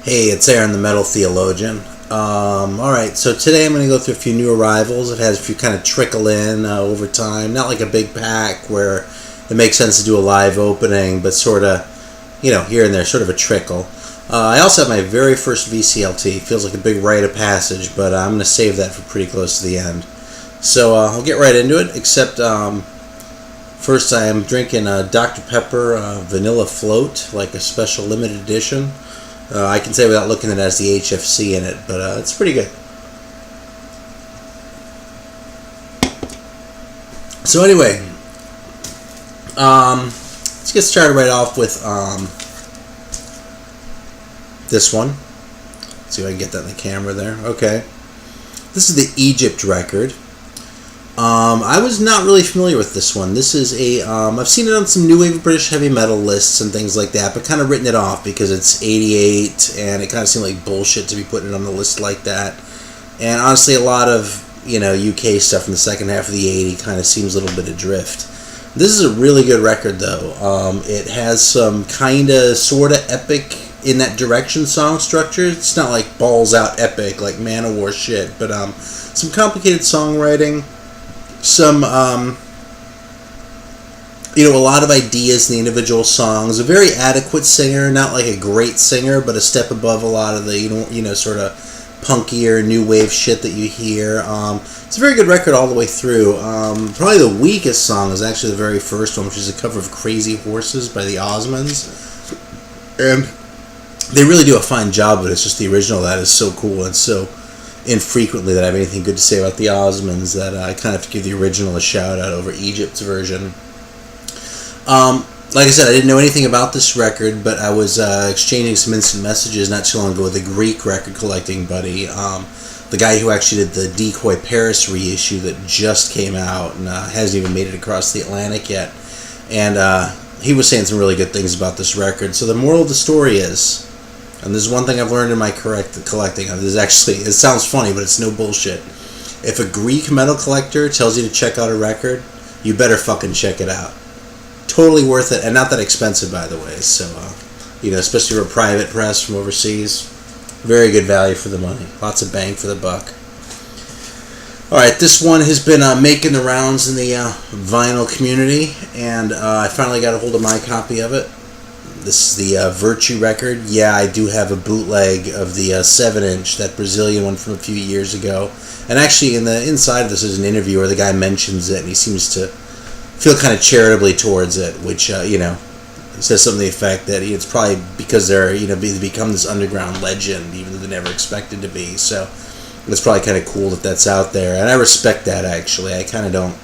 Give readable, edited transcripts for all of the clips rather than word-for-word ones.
Hey, it's Aaron the Metal Theologian. Alright, so today I'm going to go through a few new arrivals. It has a few kind of trickle in over time. Not like a big pack where it makes sense to do a live opening, but sort of, here and there, sort of a trickle. I also have my very first VCLT. Feels like a big rite of passage, but I'm going to save that for pretty close to the end. So I'll get right into it, except first I am drinking Dr. Pepper Vanilla Float, like a special limited edition. I can say without looking at it has the HFC in it, but it's pretty good. So anyway, let's get started right off with this one. Let's see if I can get that in the camera there. Okay. This is the Egypt record. I was not really familiar with this one. This is I've seen it on some new wave British heavy metal lists and things like that, but kind of written it off because it's 88 and it kind of seemed like bullshit to be putting it on the list like that. And honestly, a lot of, UK stuff in the second half of the 80s kind of seems a little bit adrift. This is a really good record though. It has some kind of sort of epic in that direction song structure. It's not like balls out epic like Manowar shit, but some complicated songwriting. Some, a lot of ideas in the individual songs. A very adequate singer, not like a great singer, but a step above a lot of the, sort of punkier, new wave shit that you hear. It's a very good record all the way through. Probably the weakest song is actually the very first one, which is a cover of Crazy Horses by the Osmonds. And they really do a fine job of it. It's just the original that is so cool and so infrequently that I have anything good to say about the Osmonds that I kind of have to give the original a shout out over Egypt's version. Like I said, I didn't know anything about this record, but I was exchanging some instant messages not too long ago with a Greek record collecting buddy, the guy who actually did the Decoy Paris reissue that just came out and hasn't even made it across the Atlantic yet. And he was saying some really good things about this record. So the moral of the story is, and this is one thing I've learned in my collecting. This is actually, it sounds funny, but it's no bullshit. If a Greek metal collector tells you to check out a record, you better fucking check it out. Totally worth it, and not that expensive, by the way. So, especially for a private press from overseas, very good value for the money. Lots of bang for the buck. Alright, this one has been making the rounds in the vinyl community, and I finally got a hold of my copy of it. This is the Virtue record. Yeah, I do have a bootleg of the 7-inch, that Brazilian one from a few years ago. And actually, in the inside of this is an interview where the guy mentions it, and he seems to feel kind of charitably towards it, which, says something to the effect that it's probably because they're, they become this underground legend, even though they never expected to be. So it's probably kind of cool that that's out there. And I respect that, actually. I kind of don't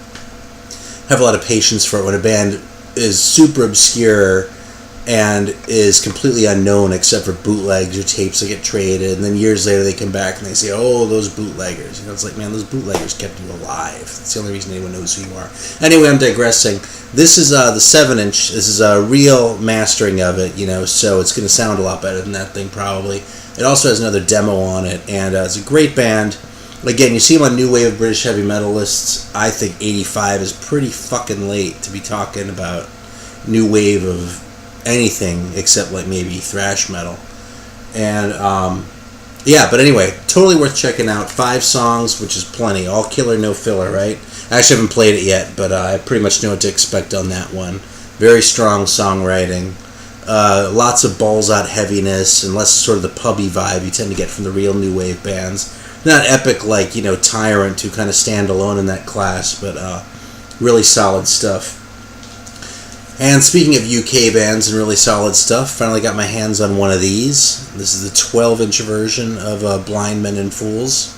have a lot of patience for it when a band is super obscure and is completely unknown except for bootlegs or tapes that get traded, and then years later they come back and they say, oh, those bootleggers. It's like, man, those bootleggers kept you alive. That's the only reason anyone knows who you are. Anyway, I'm digressing. This is the 7-inch. This is a real mastering of it, so it's going to sound a lot better than that thing probably. It also has another demo on it, and it's a great band. Again, you see them on new wave British heavy metal lists. I think 85 is pretty fucking late to be talking about new wave of anything except like maybe thrash metal. And but anyway, totally worth checking out. 5 songs, which is plenty. All killer, no filler, right? I actually haven't played it yet, but I pretty much know what to expect on that one. Very strong songwriting. Lots of balls out heaviness, and less sort of the pubby vibe you tend to get from the real new wave bands. Not epic like, Tyrant, who kind of stand alone in that class, but really solid stuff. And speaking of UK bands and really solid stuff, finally got my hands on one of these. This is the 12-inch version of Blind Men and Fools.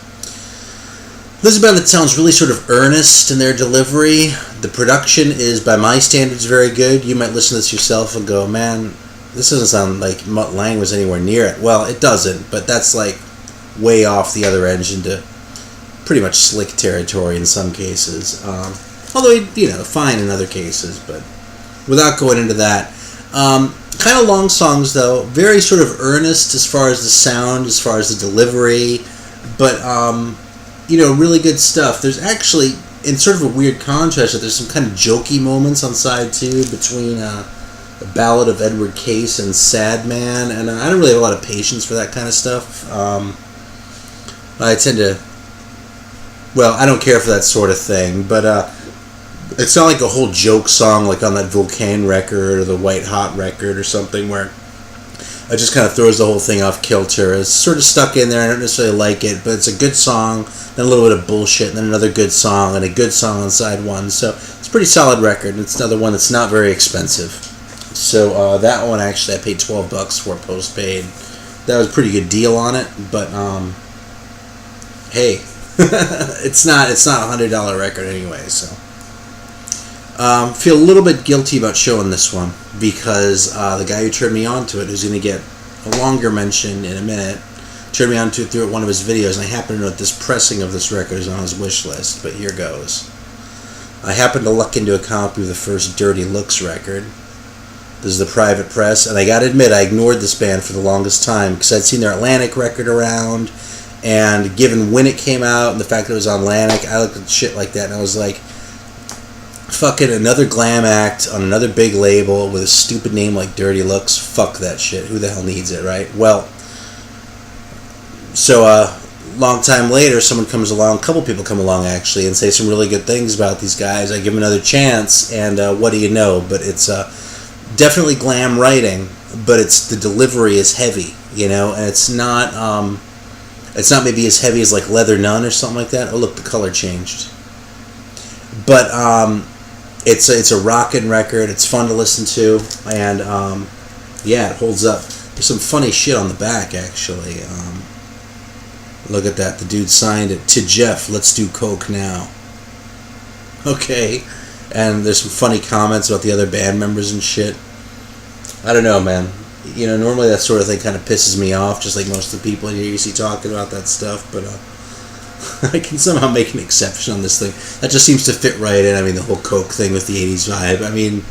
This is a band that sounds really sort of earnest in their delivery. The production is, by my standards, very good. You might listen to this yourself and go, man, this doesn't sound like Mutt Lange was anywhere near it. Well, it doesn't, but that's like way off the other edge into pretty much slick territory in some cases. Although, fine in other cases, but without going into that. Kind of long songs, though. Very sort of earnest as far as the sound, as far as the delivery. But, really good stuff. There's actually, in sort of a weird contrast, that there's some kind of jokey moments on side 2 between A Ballad of Edward Case and Sad Man, and I don't really have a lot of patience for that kind of stuff. I tend to, well, I don't care for that sort of thing, but it's not like a whole joke song like on that Volcane record or the White Hot record or something where it just kind of throws the whole thing off kilter. It's sort of stuck in there. I don't necessarily like it, but it's a good song, then a little bit of bullshit, and then another good song, and a good song on side one. So it's a pretty solid record, and it's another one that's not very expensive. So that one, actually, I paid $12 for postpaid. That was a pretty good deal on it, but hey, it's not a $100 record anyway, so. Feel a little bit guilty about showing this one because the guy who turned me on to it, who's going to get a longer mention in a minute, turned me on to it through one of his videos, and I happen to know that this pressing of this record is on his wish list, but here goes. I happened to luck into a copy of the first Dirty Looks record. This is the private press, and I gotta admit, I ignored this band for the longest time because I'd seen their Atlantic record around, and given when it came out and the fact that it was on Atlantic, I looked at shit like that, and I was like, fucking another glam act on another big label with a stupid name like Dirty Looks. Fuck that shit. Who the hell needs it, right? Well, so long time later, someone comes along, a couple people come along actually, and say some really good things about these guys. I give them another chance, and what do you know? But it's definitely glam writing, but it's the delivery is heavy, you know, and it's not maybe as heavy as like Leather Nun or something like that. Oh look, the color changed. But it's a rockin' record. It's fun to listen to, and yeah, it holds up. There's some funny shit on the back, actually. Look at that. The dude signed it to Jeff. Let's do coke now. Okay, and there's some funny comments about the other band members and shit. I don't know, man. You know, normally that sort of thing kind of pisses me off, just like most of the people here you see talking about that stuff, but I can somehow make an exception on this thing. That just seems to fit right in. I mean, the whole coke thing with the 80s vibe. I mean,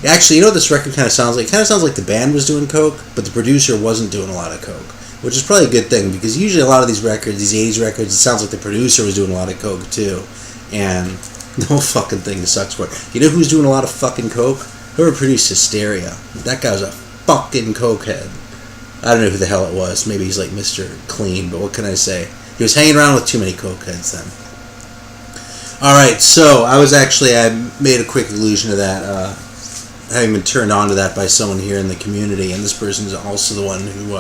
actually, you know what this record kind of sounds like? It kind of sounds like the band was doing coke, but the producer wasn't doing a lot of coke, which is probably a good thing, because usually a lot of these records, these 80s records, it sounds like the producer was doing a lot of coke, too. And the whole fucking thing sucks for it. You know who's doing a lot of fucking coke? Whoever produced Hysteria. That guy was a fucking cokehead. I don't know who the hell it was. Maybe he's like Mr. Clean, but what can I say? He was hanging around with too many cokeheads then. Alright, so I made a quick allusion to that, having been turned on to that by someone here in the community, and this person is also the one who,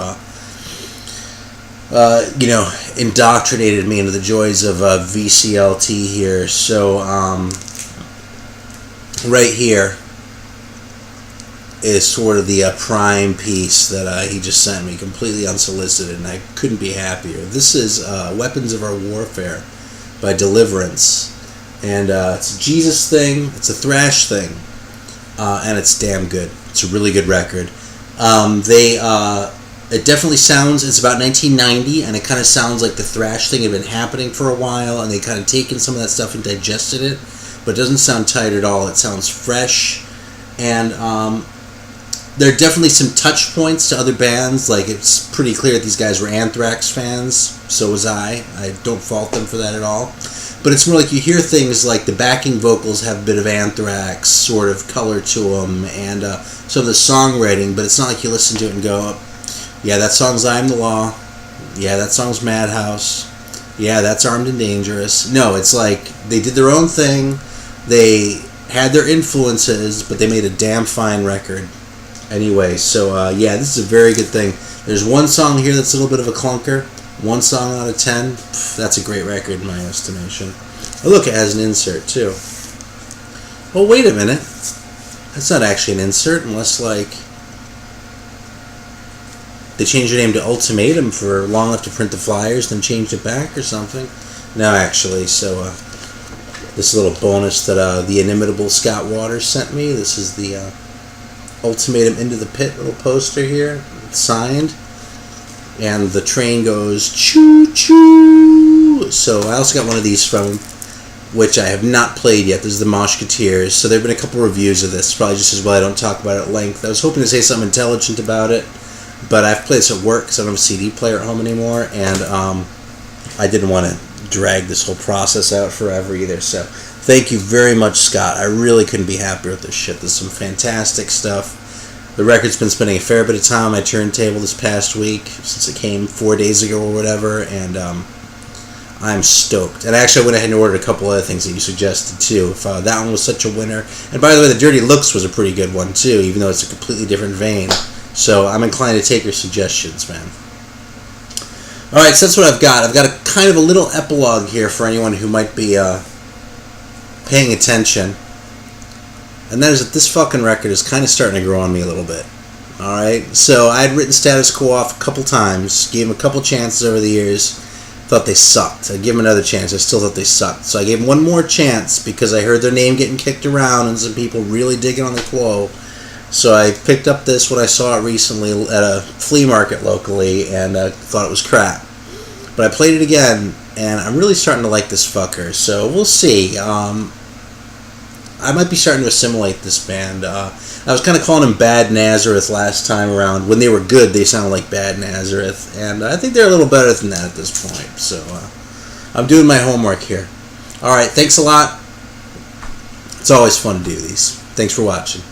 you know, indoctrinated me into the joys of VCLT here. So, right here is sort of the prime piece that he just sent me, completely unsolicited, and I couldn't be happier. This is Weapons of Our Warfare by Deliverance, and it's a Jesus thing, it's a thrash thing, and it's damn good. It's a really good record. It definitely sounds, it's about 1990, and it kind of sounds like the thrash thing had been happening for a while, and they kind of taken some of that stuff and digested it, but it doesn't sound tight at all. It sounds fresh, and there are definitely some touch points to other bands. Like, it's pretty clear that these guys were Anthrax fans. So was I. I don't fault them for that at all. But it's more like you hear things like the backing vocals have a bit of Anthrax sort of color to them, and some of the songwriting, but it's not like you listen to it and go, yeah, that song's I Am the Law. Yeah, that song's Madhouse. Yeah, that's Armed and Dangerous. No, it's like they did their own thing. They had their influences, but they made a damn fine record. Anyway, so yeah, this is a very good thing. There's one song here that's a little bit of a clunker. One song out of 10. That's a great record in my estimation. Oh, look, it has an insert too. Oh, wait a minute. That's not actually an insert, unless like they changed their name to Ultimatum for long enough to print the flyers, then changed it back or something. No, actually. So this little bonus that the inimitable Scott Waters sent me. This is the Ultimatum Into the Pit little poster here. It's signed. And the train goes choo choo. So I also got one of these from him, which I have not played yet. This is the Moshketeers. So there have been a couple reviews of this. Probably just as well I don't talk about it at length. I was hoping to say something intelligent about it, but I have to play this at work because I don't have a CD player at home anymore, and I didn't want to drag this whole process out forever either. So Thank you very much, Scott. I really couldn't be happier with this shit. There's some fantastic stuff. The record's been spending a fair bit of time on my turntable this past week, since it came 4 days ago or whatever, and I'm stoked. And actually, I went ahead and ordered a couple other things that you suggested, too. If that one was such a winner. And by the way, the Dirty Looks was a pretty good one, too, even though it's a completely different vein. So I'm inclined to take your suggestions, man. Alright, so that's what I've got. I've got a kind of a little epilogue here for anyone who might be paying attention. And that is that this fucking record is kind of starting to grow on me a little bit. Alright, so I had written Status Quo off a couple times, gave them a couple chances over the years, thought they sucked. I'd give them another chance, I still thought they sucked. So I gave them one more chance because I heard their name getting kicked around and some people really digging on the Quo. So I picked up this when I saw it recently at a flea market locally and thought it was crap. But I played it again and I'm really starting to like this fucker. So we'll see. I might be starting to assimilate this band. I was kind of calling them Bad Nazareth last time around. When they were good, they sounded like Bad Nazareth. And I think they're a little better than that at this point. So I'm doing my homework here. Alright, thanks a lot. It's always fun to do these. Thanks for watching.